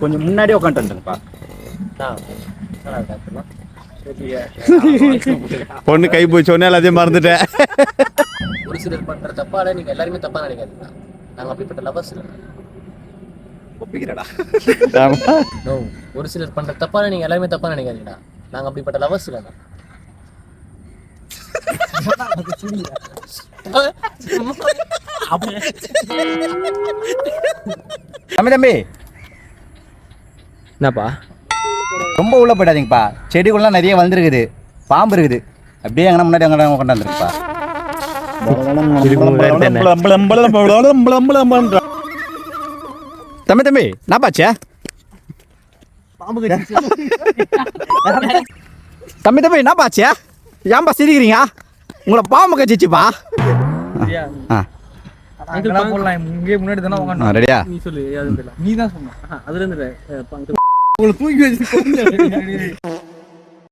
கொஞ்சம் முன்னாடியே உட்காந்துருந்துப்பா. பொண்ணு கை போய் சொன்னே எல்லாத்தையும் மறந்துட்டேன். ஒரு சிலர் பண்ற தப்பால நீங்க எல்லாருமே தப்பா நினைக்காதீங்க. நாங்க அப்படிப்பட்ட லவர்ஸ் இல்லை. ஒப்பிக்கிறடா. நோ, ஒரு சிலர் பண்ற தப்பால நீங்க எல்லாருமே தப்பா நினைக்காதீங்கடா. நாங்க அப்படிப்பட்ட லவர்ஸ் இல்லைடா. தம்பி என்னப்பா ரொம்ப உள்ள போயிடாதீங்கப்பா. செடிகள்லாம் நிறைய வளர்ந்துருக்குது, பாம்பு இருக்குது. அப்படியே எங்கன்னா முன்னாடி எங்கன்னா கொண்டாந்துருக்குப்பா. தம்பி நான் பாச்சா தம்பி என்ன பாச்சியா? ஏன்பா சிரிக்கிறீங்க? உங்களை பாம்பு கச்சிச்சுப்பா. ரெடியா? நீ தான் சொன்ன அதுல இருந்து தூக்கி வச்சு